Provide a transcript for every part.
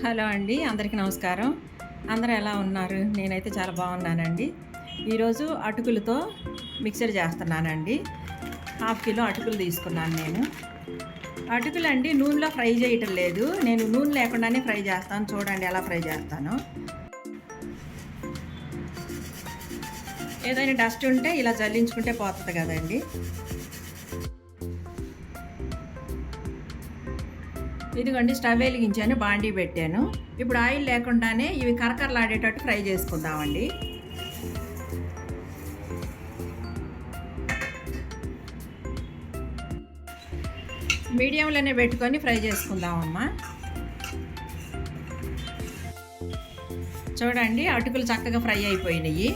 Hello అండి, అందరికీ నమస్కారం. అందరూ ఎలా ఉన్నారు? నేనైతే చాలా బాగున్నానండి. ఈరోజు అటుకులతో మిక్సర్ చేస్తున్నానండి. 1/2 కిలో అటుకులు తీసుకున్నాను నేను. అటుకులండి నూనెలో ఫ్రై చేయటం లేదు, నేను నూనె లేకుండానే ఫ్రై చేస్తాను. చూడండి ఎలా ఫ్రై చేస్తానో. ఏదైనా డస్ట్ ఉంటే ఇలా జల్లించుకుంటే పోతుంది కదండి. ఇదిగోండి, స్టవ్ వెలిగించాను, బాండీ పెట్టాను. ఇప్పుడు ఆయిల్ లేకుండానే ఇవి కరకరలాడేటట్టు ఫ్రై చేసుకుందామండి. మీడియంలోనే పెట్టుకొని ఫ్రై చేసుకుందామమ్మా. చూడండి, అటుకులు చక్కగా ఫ్రై అయిపోయినాయి.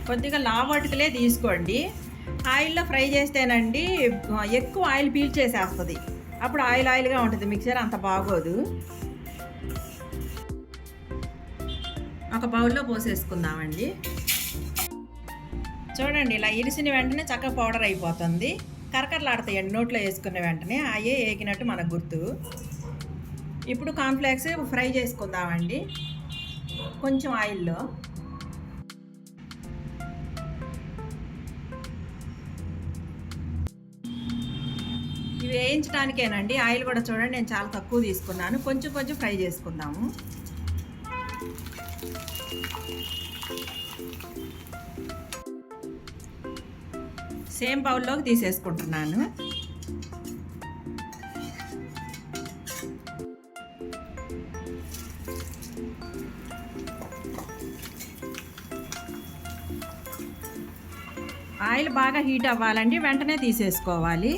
కొద్దిగా లావు అటుకులే తీసుకోండి. ఆయిల్లో ఫ్రై చేస్తేనండి ఎక్కువ ఆయిల్ పీల్చేసేస్తుంది. అప్పుడు ఆయిల్గా ఉంటుంది, మిక్సర్ అంత బాగోదు. ఒక బౌల్లో పోసేసుకుందామండి. చూడండి, ఇలా ఇరిసిన వెంటనే చక్కగా పౌడర్ అయిపోతుంది. కరకరలాడతాయండి నోట్లో వేసుకున్న వెంటనే, అయ్యే ఏగినట్టు మనకు గుర్తు. ఇప్పుడు కార్న్ఫ్లేక్స్ ఫ్రై చేసుకుందామండి కొంచెం ఆయిల్లో. ఇవి వేయించడానికేనండి. ఆయిల్ కూడా చూడండి, నేను చాలా తక్కువ తీసుకున్నాను. కొంచెం కొంచెం ఫ్రై చేసుకుందాము. సేమ్ బౌల్లోకి తీసేసుకుంటున్నాను. ఆయిల్ బాగా హీట్ అవ్వాలండి, వెంటనే తీసేసుకోవాలి.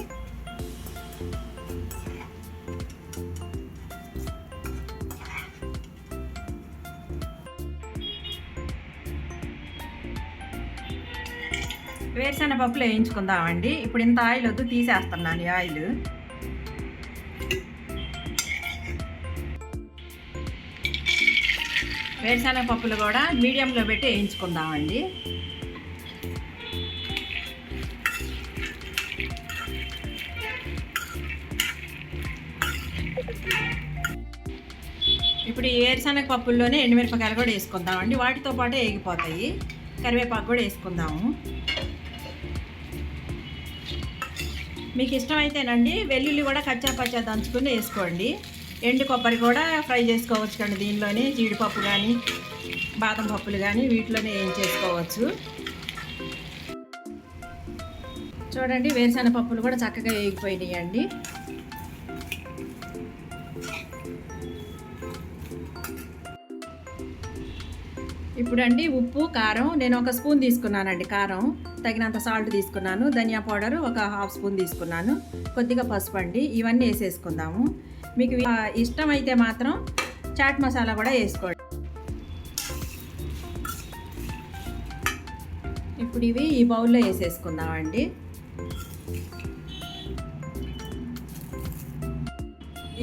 వేరుశనగ పప్పులు వేయించుకుందామండి. ఇప్పుడు ఇంత ఆయిల్ వద్దు, తీసేస్తున్నాను ఈ ఆయిల్. వేరుశనగ పప్పులు కూడా మీడియంలో పెట్టి వేయించుకుందామండి. ఇప్పుడు ఈ వేరుశనగ పప్పుల్లోనే ఎండుమిరపకాయలు కూడా వేసుకుందామండి. వాటితో పాటు వేగిపోతాయి. కరివేపాకు కూడా వేసుకుందాము. మీకు ఇష్టమైతేనండి వెల్లుల్లి కూడా కచ్చా పచ్చా దంచుకుని వేసుకోండి. ఎండు కొబ్బరి కూడా ఫ్రై చేసుకోవచ్చు కండి దీనిలోనే. జీడిపప్పు కానీ బాదం పప్పులు కానీ వీటిలోనే ఏం చేసుకోవచ్చు. చూడండి, వేరుశనగ పప్పులు కూడా చక్కగా వేగిపోయినాయండి. ఇప్పుడండి ఉప్పు, కారం నేను 1 స్పూన్ తీసుకున్నానండి. కారం తగినంత సాల్ట్ తీసుకున్నాను. ధనియా పౌడర్ 1/2 స్పూన్ తీసుకున్నాను. కొద్దిగా పసుపు అండి. ఇవన్నీ వేసేసుకుందాము. మీకు ఇష్టమైతే మాత్రం చాట్ మసాలా కూడా వేసుకోండి. ఇప్పుడు ఇవి ఈ బౌల్లో వేసేసుకుందామండి.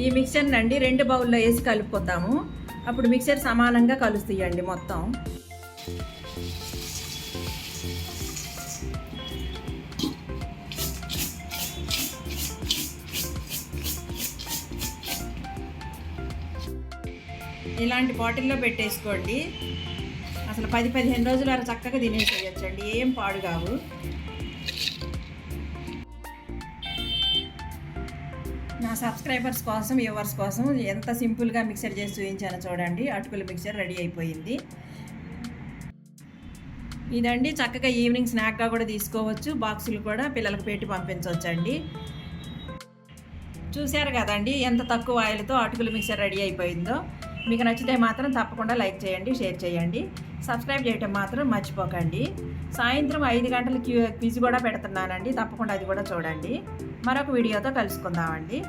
ఈ మిక్చర్ని అండి 2 బౌల్లో వేసి కలుపుకుందాము. అప్పుడు మిక్సర్ సమానంగా కలుస్తాయండి మొత్తం. ఇలాంటి బాటిల్లో పెట్టేసుకోండి. అసలు 10-15 రోజుల వరకు చక్కగా తినేసేయచ్చండి, ఏం పాడు కావు. నా సబ్స్క్రైబర్స్ కోసం, వ్యూవర్స్ కోసం ఎంత సింపుల్గా మిక్సర్ చేసి చూపించాను చూడండి. అటుకుల మిక్సర్ రెడీ అయిపోయింది. ఇదండి చక్కగా ఈవినింగ్ స్నాక్గా కూడా తీసుకోవచ్చు. బాక్సులు కూడా పిల్లలకు పెట్టి పంపించవచ్చండి. చూశారు కదండి ఎంత తక్కువ ఆయిల్తో అటుకుల మిక్సర్ రెడీ అయిపోయిందో. మీకు నచ్చితే మాత్రం తప్పకుండా లైక్ చేయండి, షేర్ చేయండి, సబ్స్క్రైబ్ చేయటం మాత్రం మర్చిపోకండి. సాయంత్రం 5 గంటల క్విజ్ కూడా పెడుతున్నానండి, తప్పకుండా అది కూడా చూడండి. మరొక వీడియోతో కలుసుకుందామండి.